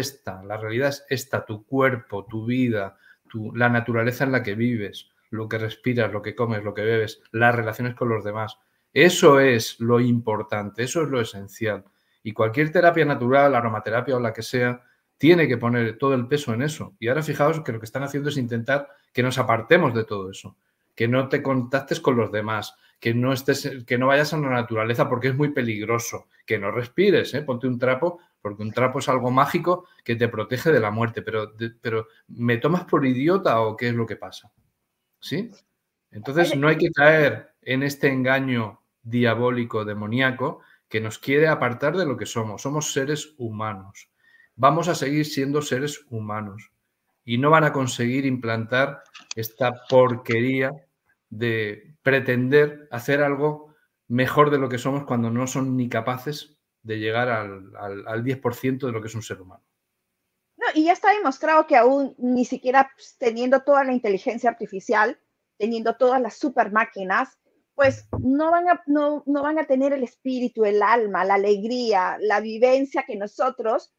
Speaker 2: esta, tu cuerpo, tu vida, la naturaleza en la que vives, lo que respiras, lo que comes, lo que bebes, las relaciones con los demás. Eso es lo importante, eso es lo esencial. Y cualquier terapia natural, aromaterapia o la que sea, tiene que poner todo el peso en eso. Y ahora fijaos que lo que están haciendo es intentar que nos apartemos de todo eso, que no te contactes con los demás, que no vayas a la naturaleza porque es muy peligroso, que no respires, ponte un trapo, porque un trapo es algo mágico que te protege de la muerte, pero ¿me tomas por idiota o qué es lo que pasa? ¿Sí? Entonces no hay que caer en este engaño diabólico, demoníaco, que nos quiere apartar de lo que somos. Somos seres humanos. Vamos a seguir siendo seres humanos y no van a conseguir implantar esta porquería de pretender hacer algo mejor de lo que somos cuando no son ni capaces de llegar al 10% de lo que es un ser humano.
Speaker 1: No, y ya está demostrado que aún ni siquiera pues, teniendo toda la inteligencia artificial, teniendo todas las super máquinas, pues no van a tener el espíritu, el alma, la alegría, la vivencia que nosotros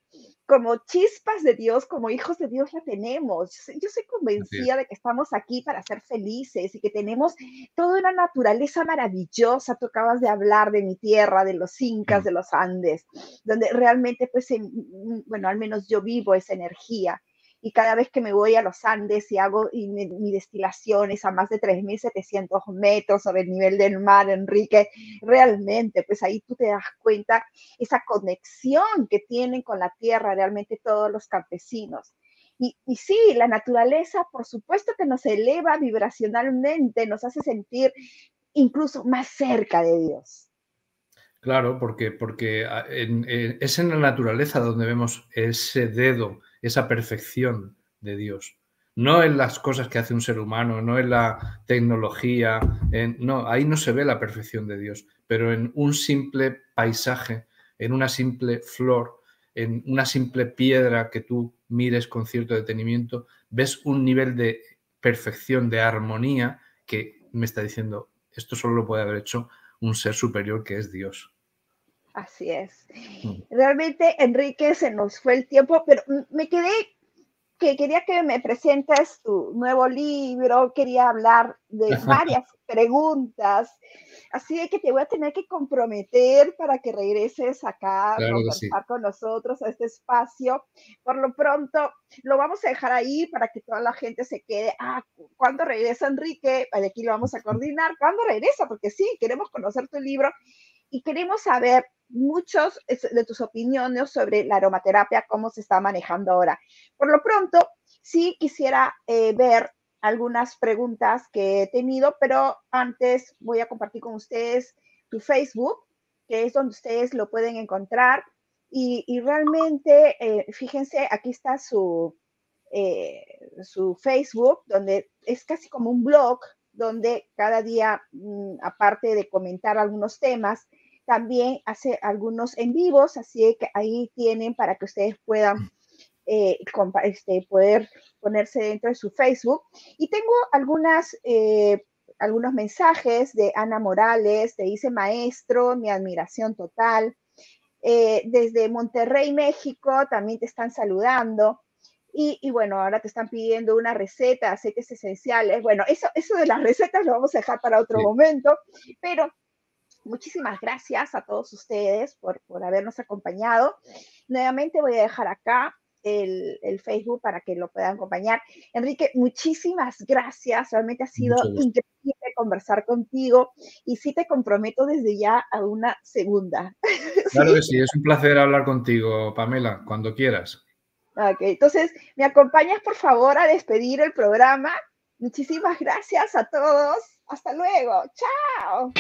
Speaker 1: como chispas de Dios, como hijos de Dios la tenemos. Yo soy convencida de que estamos aquí para ser felices y que tenemos toda una naturaleza maravillosa. Tú acabas de hablar de mi tierra, de los incas, de los Andes, donde realmente, pues, bueno, al menos yo vivo esa energía. Y cada vez que me voy a los Andes y hago mi destilación es a más de 3.700 metros sobre el nivel del mar, Enrique, realmente, pues ahí tú te das cuenta esa conexión que tienen con la tierra realmente todos los campesinos. Y sí, la naturaleza, por supuesto que nos eleva vibracionalmente, nos hace sentir incluso más cerca de Dios.
Speaker 2: Claro, porque es en la naturaleza donde vemos ese dedo, esa perfección de Dios. No en las cosas que hace un ser humano, no en la tecnología, no, ahí no se ve la perfección de Dios, pero en un simple paisaje, en una simple flor, en una simple piedra que tú mires con cierto detenimiento, ves un nivel de perfección, de armonía que me está diciendo, esto solo lo puede haber hecho un ser superior que es Dios.
Speaker 1: Así es. Realmente, Enrique, se nos fue el tiempo, pero me quedé que quería que me presentes tu nuevo libro, quería hablar de varias preguntas, así de que te voy a tener que comprometer para que regreses acá a
Speaker 2: Claro que sí.
Speaker 1: conversar con nosotros a este espacio. Por lo pronto, lo vamos a dejar ahí para que toda la gente se quede, ¿cuándo regresa Enrique? De aquí lo vamos a coordinar, ¿cuándo regresa? Porque sí, queremos conocer tu libro y queremos saber muchos de tus opiniones sobre la aromaterapia, cómo se está manejando ahora. Por lo pronto, sí quisiera ver algunas preguntas que he tenido, pero antes voy a compartir con ustedes tu Facebook, que es donde ustedes lo pueden encontrar. Y realmente, fíjense, aquí está su Facebook, donde es casi como un blog, donde cada día, aparte de comentar algunos temas, también hace algunos en vivos, así que ahí tienen para que ustedes puedan poder ponerse dentro de su Facebook. Y tengo algunos mensajes de Ana Morales, te dice maestro, mi admiración total. Desde Monterrey, México, también te están saludando. Y bueno, ahora te están pidiendo una receta, aceites esenciales. Bueno, eso de las recetas lo vamos a dejar para otro momento, pero muchísimas gracias a todos ustedes por habernos acompañado. Nuevamente voy a dejar acá el Facebook para que lo puedan acompañar. Enrique, muchísimas gracias. Realmente ha sido
Speaker 2: Mucho gusto.
Speaker 1: increíble conversar contigo y sí te comprometo desde ya a una segunda.
Speaker 2: Claro
Speaker 1: ¿Sí?
Speaker 2: que sí, es un placer hablar contigo, Pamela, cuando quieras.
Speaker 1: Ok, entonces, ¿me acompañas por favor a despedir el programa? Muchísimas gracias a todos. Hasta luego. Chao.